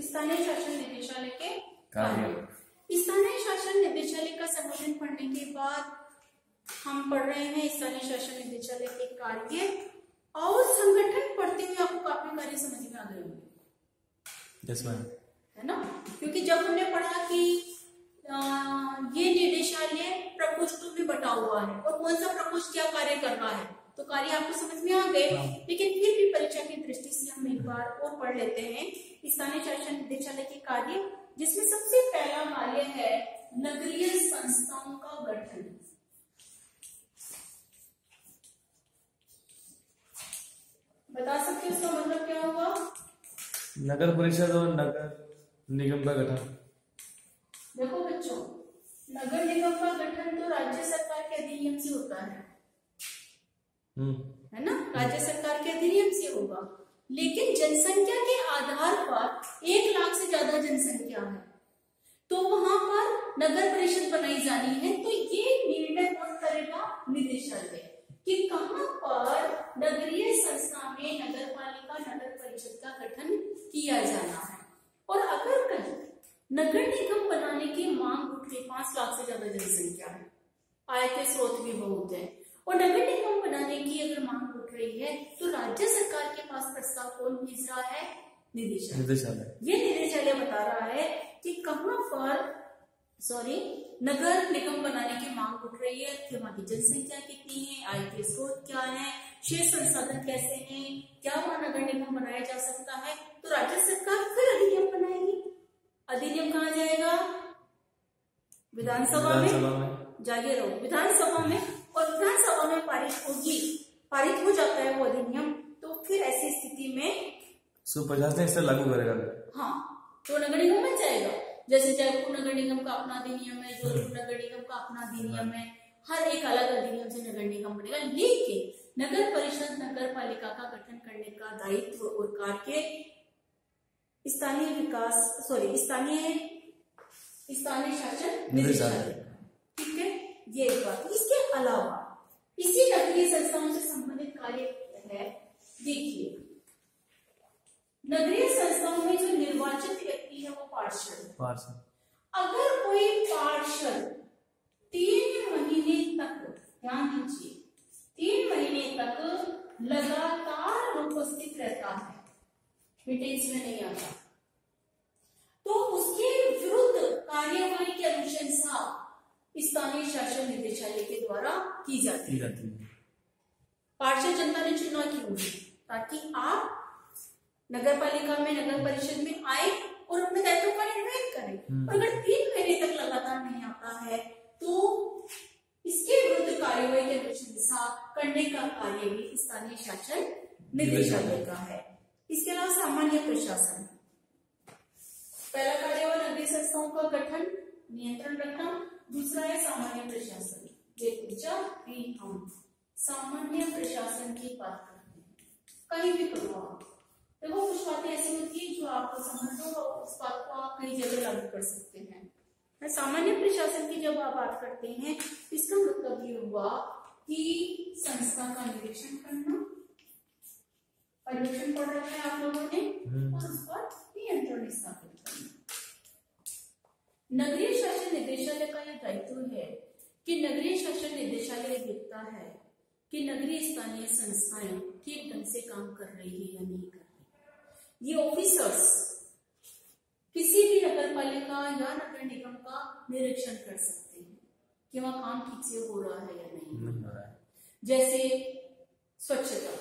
स्थानीय शासन निदेशालय के कार्य। स्थानीय शासन निदेशालय का संबोधन पढ़ने के बाद हम पढ़ रहे हैं स्थानीय शासन निदेशालय के कार्य और संगठन। पढ़ते हुए आपको काफी कार्य समझ में आ गए होंगे, यस मैम, है ना? क्योंकि जब हमने पढ़ा कि ये निदेशालय प्रकोष्ठों में बटा हुआ है और कौन सा प्रकोष्ठ क्या कार्य कर रहा है, तो कार्य आपको समझ में आ गए। लेकिन फिर भी परीक्षा की दृष्टि से हम एक बार और पढ़ लेते हैं स्थानीय शासन निदेशालय के कार्य, जिसमें सबसे पहला कार्य है नगरीय संस्थाओं का गठन। बता सकते हो इसका मतलब क्या होगा? नगर परिषद और नगर निगम का गठन। देखो बच्चों, नगर निगम का गठन तो राज्य सरकार के अधिनियम से होता है ना? राज्य सरकार के अधिनियम से होगा। लेकिन जनसंख्या के आधार पर 1 लाख से ज्यादा जनसंख्या है तो वहां पर नगर परिषद बनाई जानी है। तो ये निर्णय कौन करेगा? निदेशालय, कि कहां पर नगरीय संस्था में नगर पालिका नगर परिषद का गठन किया जाना है। और अगर कहीं नगर निगम बनाने की मांग उठ गई, 5 लाख से ज्यादा जनसंख्या है, आय के स्रोत भी बहुत है, और नगर निगम बनाने की अगर मांग उठ रही है तो राज्य सरकार के पास प्रस्ताव कौन भेज रहा है? निदेशालय। ये निदेशालय बता रहा है कि कहां पर नगर निगम बनाने की मांग उठ रही है, कि वहां की जनसंख्या कितनी है, आय के स्रोत क्या है, शेष संसाधन कैसे हैं, क्या वहां नगर निगम बनाया जा सकता है। तो राज्य सरकार फिर अधिनियम बनाएगी। अधिनियम कहाँ जाएगा? विधानसभा में। जागे रहो, विधानसभा में। और विधानसभा में पारित हो जाता है वो अधिनियम। तो फिर ऐसी स्थिति में 150 से लागू करेगा। हाँ, तो नगर निगम बन जाएगा। जैसे जयपुर नगर निगम का अपना अधिनियम है, जोधपुर नगर निगम का अपना अधिनियम है, हर एक अलग अधिनियम से नगर निगम बनेगा। लेकिन नगर परिषद नगर पालिका का गठन करने का दायित्व और कार्य स्थानीय शासन निदेशालय। ठीक है, ये एक बात। इसके अलावा इसी नगरीय संस्थाओं से संबंधित कार्य है। देखिए, नगरीय संस्थाओं में जो निर्वाचित व्यक्ति है वो पार्षद। अगर कोई पार्षद 3 महीने तक, ध्यान दीजिए, 3 महीने तक लगातार अनुपस्थित रहता है, मीटिंग्स में नहीं आता, तो उसके विरुद्ध कार्यवाही की अनुशंसा स्थानीय शासन निदेशालय के द्वारा की जाती है। पार्षद जनता ने चुना क्यों? ताकि आप नगर पालिका में नगर परिषद में आए और अपने दायित्व का निर्वहन करें। और अगर 3 महीने तक लगातार नहीं आता है तो इसके विरुद्ध कार्यवाही की अनुशंसा करने का कार्य भी स्थानीय शासन निदेशालय का है। इसके अलावा सामान्य प्रशासन, पहला कार्य हुआ नगरीय संस्थाओं का गठन, नियंत्रण रखना। दूसरा है सामान्य प्रशासन। जब भी हम सामान्य प्रशासन की बात करते हैं, कहीं भी करो आप, देखो कुछ बातें ऐसी होती है जो आपको समझ हो, उस बात को आप कई जगह लागू कर सकते हैं। सामान्य प्रशासन की जब आप बात करते हैं, इसका मतलब ये हुआ कि संस्था का निरीक्षण करना, पर्यवेक्षण पढ़ रखा है आप लोगों ने, और उस पर नियंत्रण स्थापित करना। नगरीय शासन निदेशालय का यह दायित्व है कि नगरीय शासन निदेशालय देखता है कि नगरीय स्थानीय संस्थाएं ठीक ढंग से काम कर रही है या नहीं कर रही। ये ऑफिसर्स किसी भी नगर पालिका या नगर निगम का निरीक्षण कर सकते हैं कि वहां काम ठीक से हो रहा है या नहीं हो रहा है। जैसे स्वच्छता,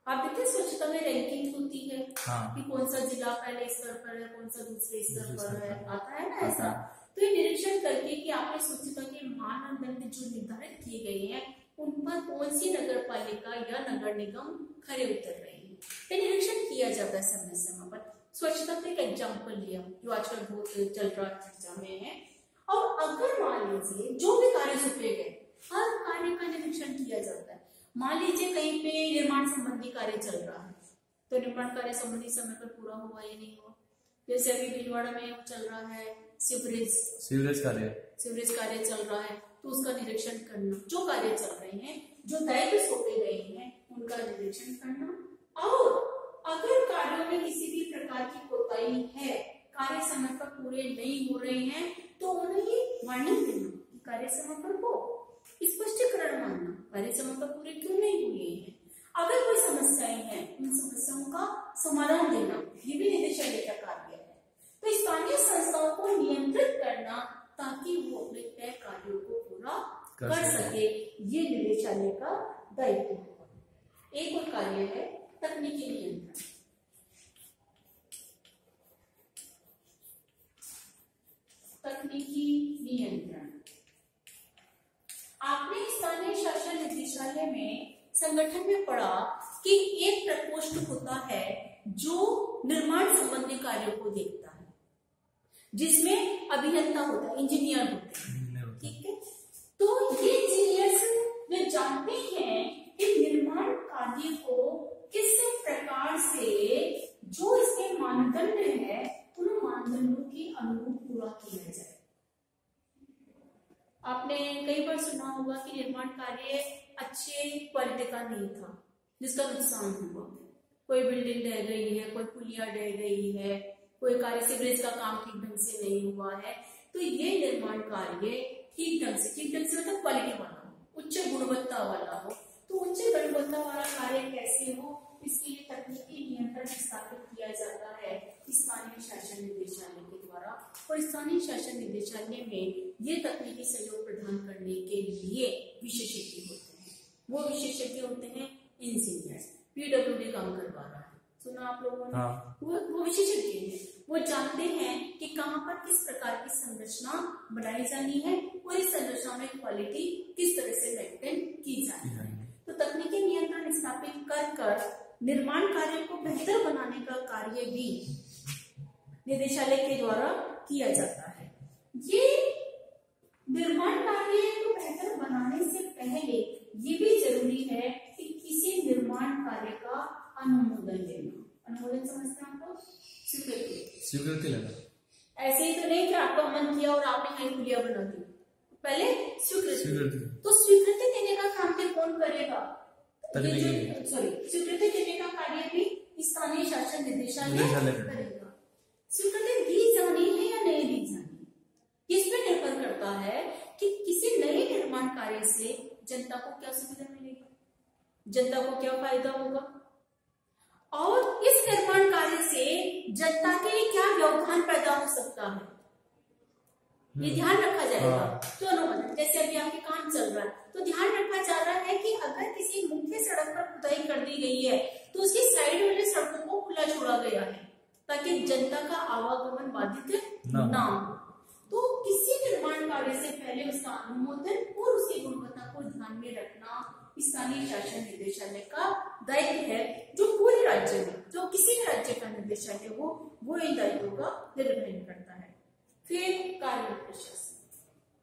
आप देखते हैं स्वच्छता में रैंकिंग होती है। हाँ। कि कौन सा जिला पहले स्तर पर है, कौन सा दूसरे स्तर पर है, आता है ना ऐसा। तो ये निरीक्षण करके कि आपने स्वच्छता के मानदंड जो निर्धारित किए गए हैं उन पर कौन सी नगर पालिका या नगर निगम खरे उतर रहे हैं, ये निरीक्षण किया जाता है समय समय पर। स्वच्छता का एक एग्जाम्पल लिया जो आजकल बहुत चल रहा चर्चा में है। और अगर मान लीजिए जो भी कार्य सौंपे गए, हर कार्य का निरीक्षण किया जाता है। मान लीजिए कहीं पे निर्माण संबंधी कार्य चल रहा है तो निर्माण कार्य संबंधी समय पर पूरा हुआ या नहीं हुआ। जैसे अभी भीलवाड़ा में चल रहा है सीवरेज कार्य चल रहा है, तो उसका निरीक्षण करना, जो कार्य चल रहे हैं, जो दायित्व सौंपे गए हैं उनका निरीक्षण करना। और अगर कार्यों में किसी भी प्रकार की कोताही आई है, कार्य समय पर पूरे नहीं हो रहे हैं, तो उन्हें ये वार्निंग देना, कार्य समय पर हो, स्पष्टीकरण मांगना, कार्य समय पर पूरे क्यों नहीं हुए हैं। अगर कोई समस्याएं हैं, उन समस्याओं का समाधान देना, ये भी निदेशालय का कार्य है। तो स्थानीय संस्थाओं को नियंत्रित करना ताकि वो अपने तय कार्यों को पूरा कर सके, ये निदेशालय का दायित्व है। एक और कार्य है तकनीकी नियंत्रण। तकनीकी नियंत्रण, आपने स्थानीय शासन निदेशालय में संगठन में पढ़ा कि एक प्रकोष्ठ होता है जो निर्माण संबंधी कार्यों को देखता है, जिसमें अभियंता होता है, इंजीनियर होते हैं, ठीक है। तो ये इंजीनियर्स वे जानते हैं कि निर्माण कार्य को किस प्रकार से जो इसके मानदंड है उन मानदंडों के अनुरूप पूरा किया जाए। आपने कई बार सुना होगा कि निर्माण कार्य अच्छे क्वालिटी का नहीं था, जिसका नुकसान हुआ, कोई बिल्डिंग ढह गई है, कोई पुलिया ढह गई है, कोई कार्य सीवरेज का काम ठीक ढंग से नहीं हुआ है। तो ये निर्माण कार्य ठीक ढंग से मतलब क्वालिटी वाला हो, उच्च गुणवत्ता वाला हो। तो उच्च गुणवत्ता वाला कार्य कैसे हो, इसके लिए तकनीकी नियंत्रण स्थापित किया जाता है स्थानीय शासन निदेशालय के द्वारा। और स्थानीय शासन निदेशालय में ये तकनीकी सहयोग प्रदान करने के लिए विशेषज्ञ होते हैं। वो विशेषज्ञ होते हैं इंजीनियर, पीडब्ल्यूडी काम करवा रहा है, सुना आप लोगों ने? हाँ। वो विशेषज्ञ हैं, वो जानते हैं कि कहाँ पर किस प्रकार की संरचना बनाई जानी है और इस संरचना में क्वालिटी किस तरह से मेंटेन की जानी है। तो तकनीकी नियंत्रण स्थापित कर निर्माण कार्य को बेहतर बनाने का कार्य भी निदेशालय के द्वारा किया जाता है। ये निर्माण कार्य को बेहतर बनाने से पहले ये भी जरूरी है कि किसी निर्माण कार्य का अनुमोदन लेना। अनुमोदन समझते हैं आपको? स्वीकृति लेना। ऐसे ही तो नहीं कि आपका मन किया और आपने कहीं पुलिया बना दी, पहले स्वीकृति। तो स्वीकृति देने का काम भी कौन करेगा? स्वीकृति देने का कार्य भी स्थानीय शासन निदेशालय करेगा। स्वीकृति दी जानी है या नहीं दी जानी, इस पर निर्भर करता है कि किसी नए निर्माण कार्य से जनता को क्या सुविधा मिलेगी, जनता को क्या फायदा होगा, और इस निर्माण कार्य से जनता के लिए क्या व्यवधान पैदा हो सकता है, ये ध्यान रखा जाएगा। तो अनुमोदन, जैसे अभी आपके काम चल रहा है तो ध्यान रखा जा रहा है कि अगर किसी मुख्य सड़क पर खुदाई कर दी गई है तो उसकी साइड वाले सड़कों को खुला छोड़ा गया है ताकि जनता का आवागमन बाधित ना हो। तो किसी निर्माण कार्य से पहले उसका अनुमोदन और उसकी गुणवत्ता को ध्यान में रखना स्थानीय शासन निदेशालय का दायित्व है, जो पूरे राज्य में, जो किसी भी राज्य का निदेशालय हो, वो इन दायित्वों का निर्वहन करता है। फिर कार्मिक प्रशासन,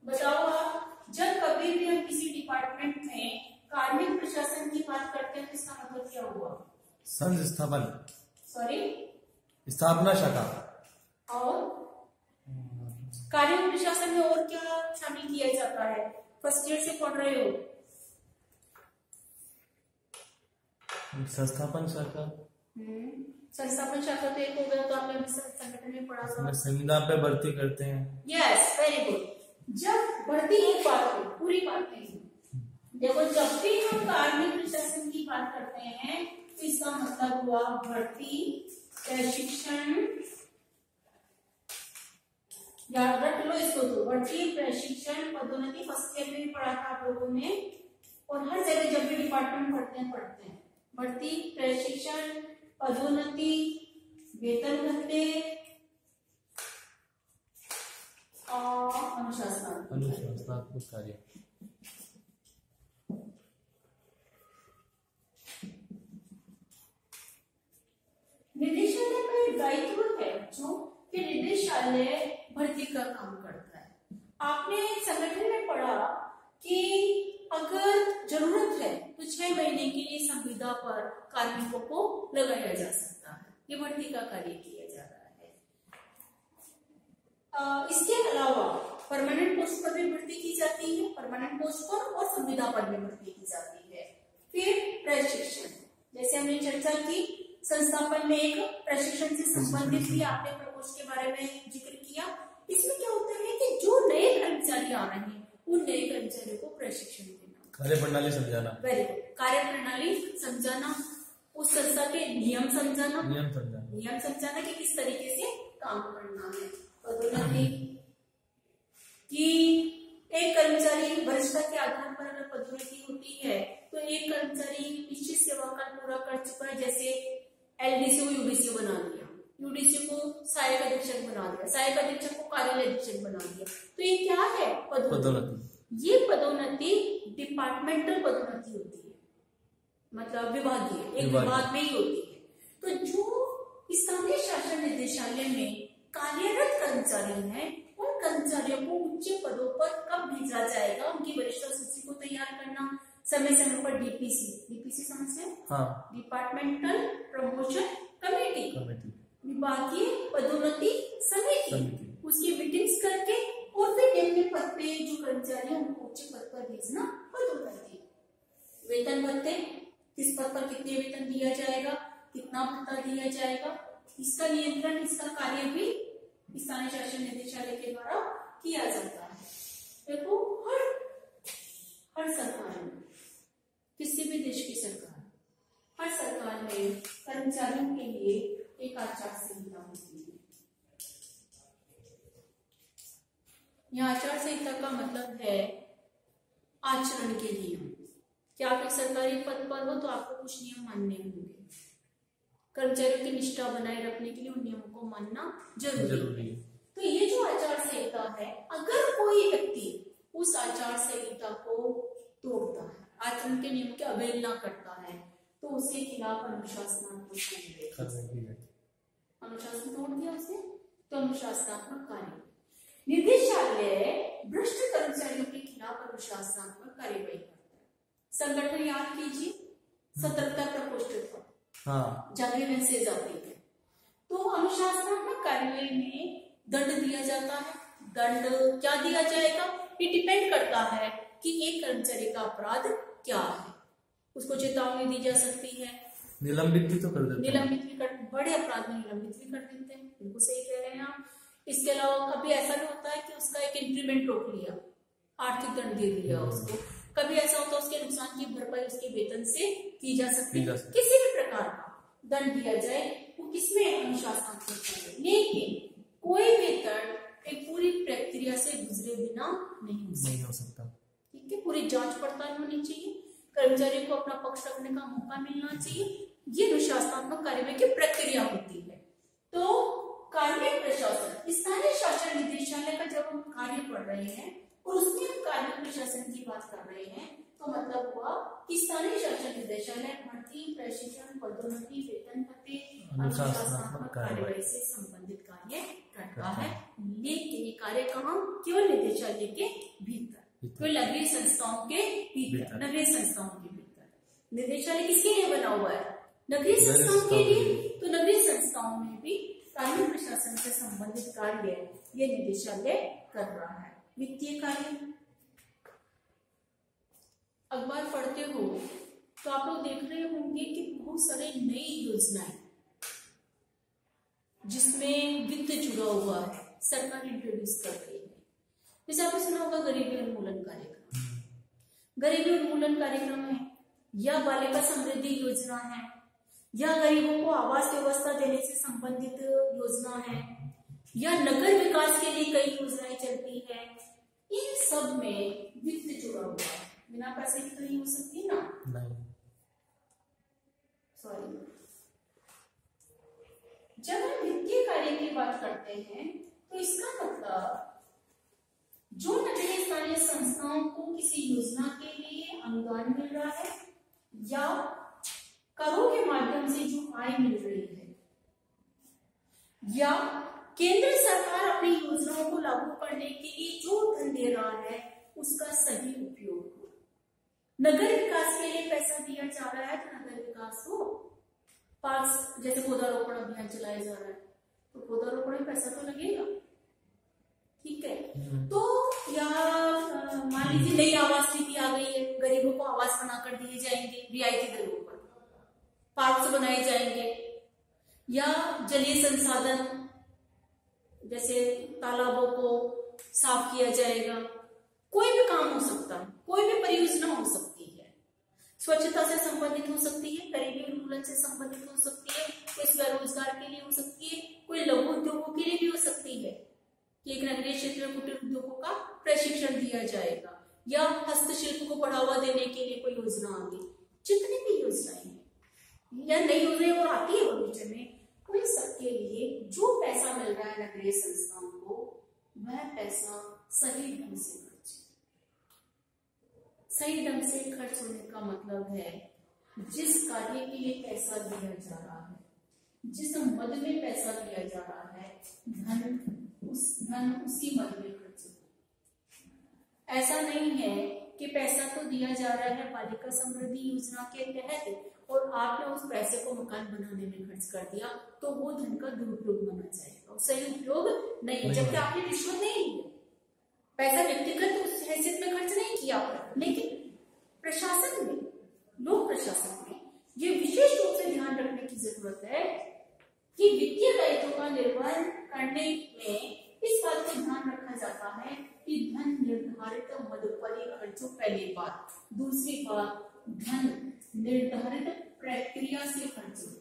बताओ आप, जब कभी भी हम किसी डिपार्टमेंट में कार्मिक प्रशासन की बात करते हैं तो इसका मतलब क्या हुआ? संस्थापन, स्थापना शाखा। और कार्मिक प्रशासन में और क्या शामिल किया जाता है? फर्स्ट ईयर से पढ़ रहे हो, संस्थापन शाखा। संस्थापन शाखा तो एक हो गया, तो आपने संगठन में पढ़ा था, संविदा पे भर्ती करते हैं। Yes, very good. जब भर्ती एक बात हो, पूरी बात नहीं, देखो जब भी हम कार्मिक प्रशासन की बात करते हैं तो इसका मतलब हुआ भर्ती, प्रशिक्षण, याद रख लो इसको, तो भर्ती, प्रशिक्षण, पदोन्नति फर्स्ट ईयर में भी पढ़ा था आप लोगों ने, और हर जगह जब भी डिपार्टमेंट पढ़ते हैं भर्ती, प्रशिक्षण, पदोन्नति, वेतन भत्ते और अनुशासनात्मक कार्य। निदेशालय का दायित्व है जो कि निदेशालय भर्ती का काम करता है। आपने संगठन में पढ़ा कि अगर जरूरत है तो 6 महीने के लिए संविदा पर कार्मिकों को लगाया जा सकता है, ये भर्ती का कार्य किया जा रहा है। इसके अलावा परमानेंट पोस्ट पर भी भर्ती की जाती है, परमानेंट पोस्ट पर और संविदा पर भी भर्ती की जाती है। फिर प्रशिक्षण, जैसे हमने चर्चा की संस्थापन में एक प्रशिक्षण से संबंधित भी आपने प्रकोष्ठ के बारे में जिक्र किया। इसमें क्या होता है कि जो नए कर्मचारी आ रहे हैं उन नए कर्मचारियों को प्रशिक्षण देना, कार्यप्रणाली समझाना, वेरी गुड, कार्यप्रणाली समझाना, उस संस्था के नियम समझाना कि किस तरीके से काम करना है। पदोन्नति कि एक कर्मचारी वरिष्ठता के आधार पर अगर पदोन्नति होती है तो एक कर्मचारी निश्चित सेवा काल पूरा कर चुका है, जैसे एलडीसी को यूडीसी बना दिया, यूडीसी को सहायक अधीक्षक बना दिया, सहायक अधीक्षक को कार्यालय अधीक्षक बना दिया, तो ये क्या है? पदोन्नति। ये पदोन्नति डिपार्टमेंटल पदोन्नति होती है, मतलब विभागीय, एक विभाग में ही होती है। तो जो स्थानीय शासन निदेशालय में कार्यरत कर्मचारी हैं उन कर्मचारियों को उच्च पदों पर कब भेजा जाएगा, उनकी वरिष्ठता सूची को तैयार करना, समय समय पर डीपीसी समझते हैं? हाँ। डिपार्टमेंटल प्रमोशन कमेटी, विभागीय पदोन्नति समिति, उसकी मीटिंग्स करके और फिर निम्न पद पे जो कर्मचारी है उनको उच्च पद पर भेजना पदोन्नति। वेतन भत्ते, किस पद पर कितने वेतन दिया जाएगा, कितना भत्ता दिया जाएगा, इसका नियंत्रण, इसका कार्य भी स्थानीय शासन निदेशालय के द्वारा किया जाता है। देखो हर सरकार में, किसी भी देश की सरकार, हर सरकार में कर्मचारियों के लिए एक आचार संहिता होती है। यह आचार संहिता का मतलब है आचरण के नियम। क्या आप एक सरकारी पद पर हो तो आपको कुछ नियम मानने होंगे, कर्मचारियों की निष्ठा बनाए रखने के लिए उन नियमों को मानना जरूरी है। तो ये जो आचार संहिता है, अगर कोई व्यक्ति उस आचार संहिता को तोड़ता है, आचरण के नियम की अवहेलना करता है, तो उसके खिलाफ अनुशासनात्मक अनुशासन तोड़ दिया उसने तो अनुशासनात्मक कार्य। निदेशालय भ्रष्ट कर्मचारियों के खिलाफ अनुशासनात्मक कार्यवाही करता है। संगठन याद कीजिए, सतर्कता प्रकोष्ठ था, हाँ, जारी मैसेज आती है। तो अनुशासनात्मक कार्यवाही में दंड दिया जाता है। दंड क्या दिया जाएगा, ये डिपेंड करता है कि एक कर्मचारी का अपराध क्या है। उसको चेतावनी दी जा सकती है, निलंबित भी तो कर देते हैं, निलंबित भी कर, बड़े अपराध में निलंबित भी कर देते हैं, बिल्कुल सही कह रहे हैं आप। इसके अलावा कभी ऐसा भी होता है कि उसका एक इंक्रीमेंट रोक लिया, आर्थिक दंड दे दिया उसको। कभी ऐसा होता है उसके नुकसान की भरपाई उसके वेतन से की जा सकती है। किसी भी प्रकार का दंड दिया जाए वो किसमें अनुशासनात्मक है। लेकिन कोई भी दंड एक पूरी प्रक्रिया से गुजरे बिना नहीं हो सकता। ठीक है, पूरी जांच पड़ताल होनी चाहिए, कर्मचारी को अपना पक्ष रखने का मौका मिलना चाहिए। ये अनुशासनात्मक कार्यवाही की प्रक्रिया होती है। तो कार्मिक प्रशासन, स्थानीय शासन निदेशालय का जब हम कार्य पढ़ रहे हैं और उसमें हम कार्मिक प्रशासन की बात कर रहे हैं, तो मतलब हुआ कि स्थानीय शासन निदेशालय भर्ती, प्रशिक्षण, पदोन्नति, वेतन भत्ते, अनुशासनात्मक कार्यवाही से संबंधित कार्य करता है। लेकिन ये कार्य कहाँ, केवल निदेशालय के भीतर, केवल नगरीय संस्थाओं के भीतर, नगरीय संस्थाओं के भीतर। निदेशालय किसके लिए बना हुआ है, नगरीय संस्थाओं के लिए। तो नगरीय संस्थाओं में भी कार्मिक प्रशासन से संबंधित कार्य ये निदेशालय कर रहा है। वित्तीय कार्य, अखबार पढ़ते हो तो आप लोग देख रहे होंगे कि बहुत सारे नई योजनाएं जिसमें वित्त जुड़ा हुआ है सरकार इंट्रोड्यूस कर रही है। जैसे आपने सुना होगा गरीबी उन्मूलन कार्यक्रम, गरीबी उन्मूलन कार्यक्रम है, या बालिका समृद्धि योजना है, या गरीबों को आवास व्यवस्था देने से संबंधित योजना है, या नगर विकास के लिए कई योजनाएं चलती है। इन सब में वित्त जुड़ा हुआ है, बिना पैसे की तो नहीं हो सकती ना, नहीं, सॉरी। जब हम वित्तीय कार्य की बात करते हैं तो इसका मतलब जो नगरीय स्थानीय संस्थाओं को किसी योजना के लिए अनुदान मिल रहा है या करों के माध्यम से जो आय मिल रही है, या केंद्र सरकार अपनी योजनाओं को लागू करने के लिए जो धन दे रहा है उसका सही उपयोग हो। नगर विकास के लिए पैसा दिया जा रहा है तो नगर विकास हो, पार्क जैसे पौधारोपण अभियान चलाया जा रहा है तो पौधारोपण में पैसा तो लगेगा, ठीक है। तो या मान लीजिए नई आवास नीति आ गई है, गरीबों को आवास बनाकर दिए जाएंगे रियायती दरों पर, पार्क्स बनाए जाएंगे, या जलीय संसाधन जैसे तालाबों को साफ किया जाएगा। कोई भी काम हो सकता है, कोई भी परियोजना हो सकती है, स्वच्छता से संबंधित हो सकती है, गरीबी उन्मूलन से संबंधित हो सकती है, कोई स्वरोजगार के लिए हो सकती है, कोई लघु उद्योगों के लिए भी हो सकती है कि एक नगरीय क्षेत्र में कुटीर उद्योगों का प्रशिक्षण दिया जाएगा, या हस्तशिल्प को बढ़ावा देने के लिए कोई योजना आ गई। जितनी भी योजनाएं हैं या नई योजनाएं और आती है भविष्य में, उन सबके लिए जो पैसा मिल रहा है नगरीय संस्थाओं को, वह पैसा सही ढंग से खर्च। सही ढंग से खर्च होने का मतलब है जिस कार्य के लिए पैसा दिया जा रहा है, जिस मद में पैसा दिया जा रहा है, धन उसी मद में खर्च हो। ऐसा नहीं है कि पैसा तो दिया जा रहा है बालिका समृद्धि योजना के तहत और आपने उस पैसे को मकान बनाने में खर्च कर दिया तो वो धन का दुरुपयोग माना जाएगा, सही उपयोग नहीं है। जबकि आपने रिश्वत नहीं ली, पैसा व्यक्तिगत उस हैसियत में खर्च नहीं किया, लेकिन प्रशासन में, लोक प्रशासन में ये विशेष रूप से ध्यान रखने की जरूरत है कि वित्तीय दायित्वों का निर्वहन करने में इस बात का ध्यान रखा जाता है कि धन निर्धारित मद पर ही खर्च हो, पहली बात। दूसरी बात, धन निर्धारित प्रक्रिया से खर्च हो।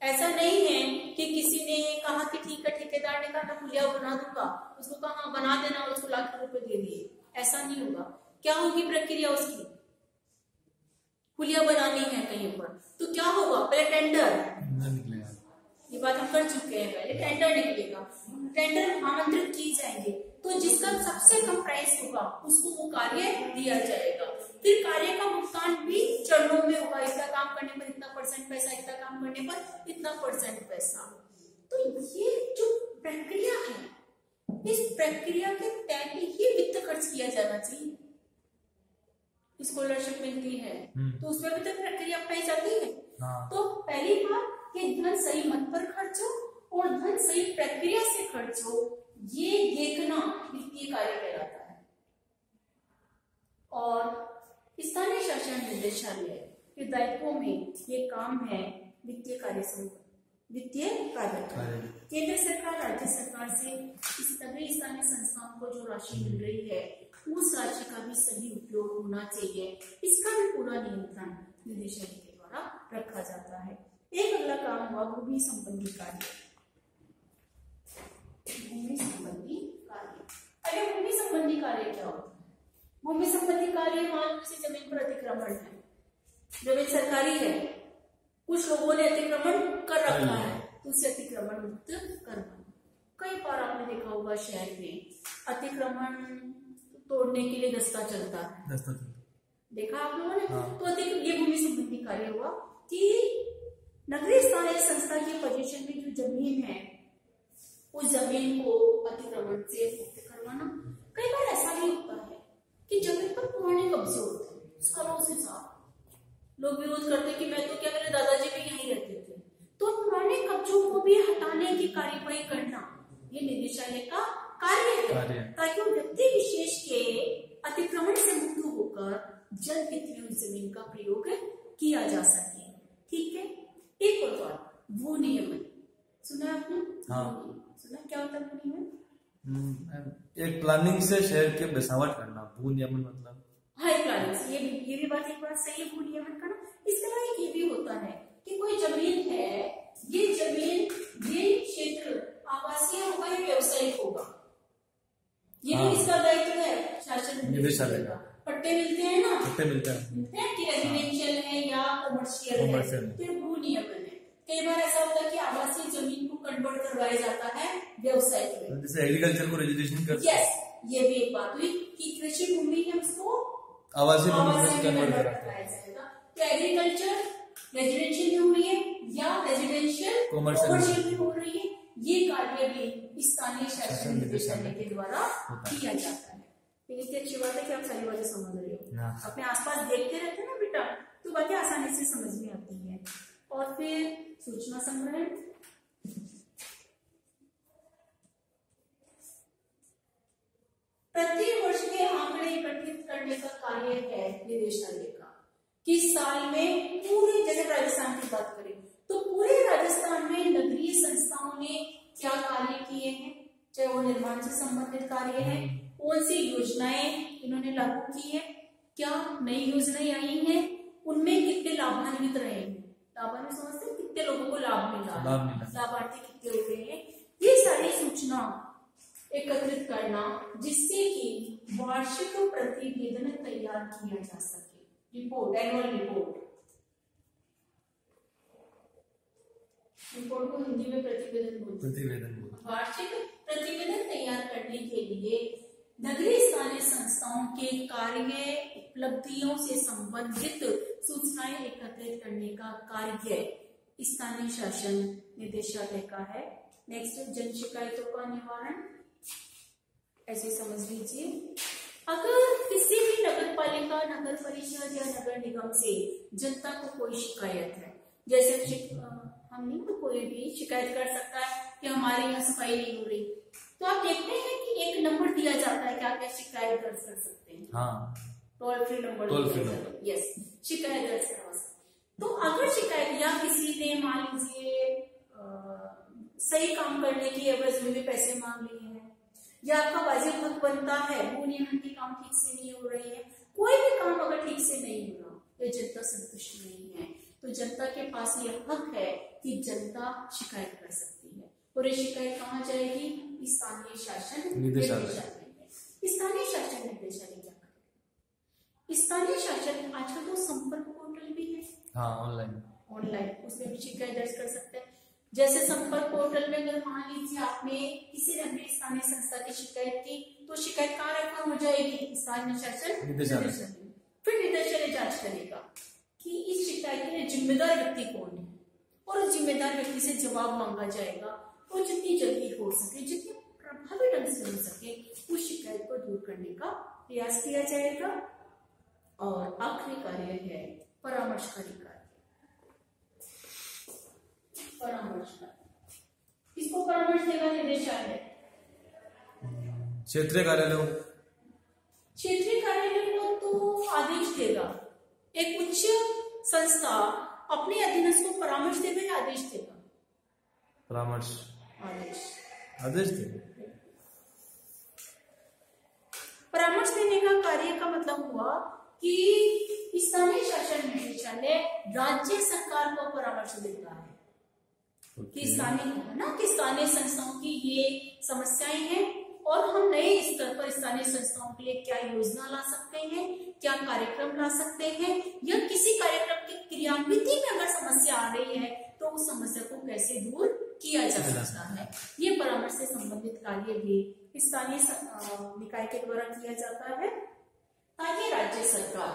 ऐसा नहीं है कि किसी ने कहा कि ठीक है, ठेकेदार ने कहा मैं पुलिया बना दूंगा, उसको कहा हाँ बना देना और उसको लाख रुपए दे दिए। ऐसा नहीं होगा। क्या होगी प्रक्रिया उसकी? पुलिया बनानी है कहीं पर तो क्या होगा? पहले टेंडर, ये बात हम कर चुके हैं, पहले टेंडर निकलेगा, टेंडर आमंत्रित किए जाएंगे, तो जिसका सबसे कम प्राइस होगा उसको वो कार्य दिया जाएगा। फिर कार्य का भुगतान भी चरणों में होगा, इतना काम करने पर इतना % पैसा, इतना काम करने पर इतना % पैसा। तो ये जो प्रक्रिया है, इस प्रक्रिया के तहत ही वित्त खर्च किया जाना चाहिए। स्कॉलरशिप मिलती है तो उसमें भी तो प्रक्रिया अपनाई जाती है। तो पहली बात कि धन सही मत पर खर्च हो और धन सही प्रक्रिया से खर्च हो, ये देखना वित्तीय कार्य कहलाता है। और स्थानीय शासन निदेशालय के दायित्वों में ये काम है वित्तीय कार्य वित्तीय कार्य। केंद्र सरकार राज्य सरकार से इस सभी स्थानीय संस्थाओं को जो राशि मिल रही है उस राशि का भी सही उपयोग होना चाहिए, इसका भी पूरा नियंत्रण निदेशालय के द्वारा रखा जाता है। एक अगला काम हुआ भूमि संबंधी कार्य। भूमि संबंधी कार्य, अरे भूमि संबंधी कार्य क्या होता है? भूमि संबंधी कार्य मान लो किसी जमीन पर अतिक्रमण है, जमीन सरकारी है, कुछ लोगों ने अतिक्रमण कर रखा है तो उसे अतिक्रमण मुक्त करवाना। कई बार आपने देखा होगा शहर में अतिक्रमण तोड़ने के लिए दस्ता चलता है, देखा आप लोगों ने? तो ये भूमि संबंधी कार्य हुआ कि नगरीय स्थानीय संस्था की पोजीशन में जो जमीन है उस जमीन को अतिक्रमण से मुक्त करवाना। कई बार ऐसा भी होता है कि जमीन पर पुराने कब्जे होते हैं, सालों से साल लोग विरोध करते कि मैं तो क्या, मेरे दादाजी भी यहीं रहते थे, तो पुराने कब्जों को भी हटाने की कार्यवाही करना ये निदेशालय का कार्य है, ताकि व्यक्ति विशेष के अतिक्रमण से मुक्त होकर जल्द हित में उस जमीन का प्रयोग किया जा सके। ठीक है। एक और बात, भू नियमन सुना आपने? सुना क्या होता है भू नियमन? एक प्लानिंग से शहर के बसावट करना, भू नियमन मतलब हाई प्लानिंग से। ये भी बात एक बात सही है, भू नियमन करना। इसके अलावा ये भी होता है कि कोई जमीन है, ये जमीन, ये क्षेत्र आवासीय होगा या व्यवसायिक होगा, ये भी इसका दायित्व है शासन निदेशालय का। पट्टे मिलते हैं ना, पट्टे मिलते हैं कि रेजिडेंशियल है या कमर्शियल है, फिर भू नियमन है। कई बार ऐसा होता है कि आवासीय जमीन को कन्वर्ट करवाया जाता है व्यवसायिक में, जैसे एग्रीकल्चर को रेजिडेंशियल करते हैं। यस, ये भी एक बात हुई कि कृषि भूमि है उसको आवासीय भूमि में कन्वर्ट कराया जाएगा। तो एग्रीकल्चर रेजिडेंशियल में हो रही है या रेजिडेंशियल कमर्शियल में हो रही है, ये कार्य भी स्थानीय शासन निदेशालय के द्वारा किया जाता है। इतनी अच्छी बात है कि आप सारी बातें समझ रहे हो, अपने आसपास देखते रहते हैं ना बेटा, तो बातें आसानी से समझ में आती है। और फिर सूचना संग्रहण, प्रति वर्ष के आंकड़े एकत्रित करने का कार्य है निदेशालय का किस साल में पूरे, जैसे राजस्थान की बात करें तो पूरे राजस्थान में नगरीय संस्थाओं ने क्या कार्य किए हैं, चाहे वो निर्माण से संबंधित कार्य है, कौन सी योजनाएं इन्होंने लागू की है, क्या नई योजनाएं आई हैं, उनमें कितने लाभान्वित रहे हैं, लाभान्वित समझते हैं कितने लोगों को लाभ मिला, लाभार्थी कितने हो गए हैं, ये सारी सूचना एकत्रित करना जिससे कि वार्षिक प्रतिवेदन तैयार किया जा सके, रिपोर्ट, एनुअल रिपोर्ट को हिंदी में प्रतिवेदन बोलते हैं। वार्षिक प्रतिवेदन तैयार करने के लिए नगरीय स्थानीय संस्थाओं के कार्य उपलब्धियों से संबंधित सूचनाएं एकत्रित करने का कार्य स्थानीय शासन निदेशालय का है। नेक्स्ट, जन शिकायतों का निवारण, ऐसे समझ लीजिए, अगर किसी भी नगर पालिका, नगर परिषद या नगर निगम से जनता को कोई शिकायत है, जैसे हम नहीं तो कोई भी शिकायत कर सकता है कि हमारे यहाँ सफाई नहीं हो रही, तो आप देखते हैं कि एक नंबर दिया जाता है कि आप क्या शिकायत दर्ज कर सकते हैं। हाँ, टोल फ्री नंबर, यस, शिकायत दर्ज करवा सकते। तो अगर शिकायत या किसी ने मान लीजिए सही काम करने की एवज में भी पैसे मांग लिए हैं, या आपका वाजिब हक बनता है, वो नियमन के काम ठीक से नहीं हो रहे हैं, कोई भी काम अगर ठीक से नहीं हो रहा या जनता संतुष्ट नहीं है, तो जनता के पास ये हक है कि जनता शिकायत कर सकती है। और ये शिकायत कहाँ जाएगी? स्थानीय शासन निदेशालय। स्थानीय शासन निदेशालय क्या करेगा? स्थानीय शासन आजकल तो संपर्क पोर्टल भी है, हाँ, ऑनलाइन उसमें भी शिकायत दर्ज कर सकते हैं। जैसे संपर्क पोर्टल में अगर मान लीजिए आपने किसी अन्य स्थानीय संस्था की शिकायत की, तो शिकायत कहाँ रेफर हो जाएगी? स्थानीय शासन निदेशालय। फिर निदेशालय जांच करेगा कि इस शिकायत के लिए जिम्मेदार व्यक्ति कौन है, और उस जिम्मेदार व्यक्ति से जवाब मांगा जाएगा, और जितनी जल्दी हो सके, जितने प्रभावी ढंग से हो सके, उस शिकायत को दूर करने का प्रयास किया जाएगा। और आखिरी कार्य है परामर्शकारी कार्य। किसको परामर्श देगा निदेशालय? क्षेत्रीय कार्यालय, क्षेत्रीय कार्यालय को तो आदेश देगा। एक उच्च संस्था अपने अधीनस्थ को परामर्श देगा या आदेश देगा? परामर्श, आदेश देगा। परामर्श देने का कार्य का मतलब हुआ कि स्थानीय शासन निदेशालय राज्य सरकार को परामर्श देता है कि स्थानीय संस्थाओं की ये समस्याएं हैं और हम नए स्तर पर स्थानीय संस्थाओं के लिए क्या योजना ला सकते हैं, क्या कार्यक्रम ला सकते हैं, या किसी कार्यक्रम की क्रियान्विति में अगर समस्या आ रही है तो उस समस्या को कैसे दूर किया जा सकता है। ये परामर्श से संबंधित कार्य भी स्थानीय निकाय के द्वारा किया जाता है, ताकि राज्य सरकार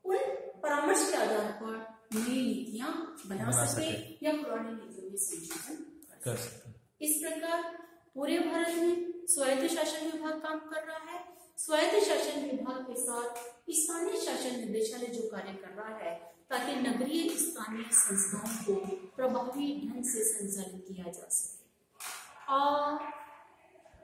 उन परामर्श के आधार पर नई नीतियां बना सके या पुरानी नीतियों में संशोधन कर सके। इस प्रकार पूरे भारत में स्वायत्त शासन विभाग काम कर रहा है। स्वायत्त शासन विभाग के साथ स्थानीय शासन निदेशालय जो कार्य कर रहा है, ताकि नगरीय स्थानीय संस्थाओं को प्रभावी ढंग से संचालित किया जा सके।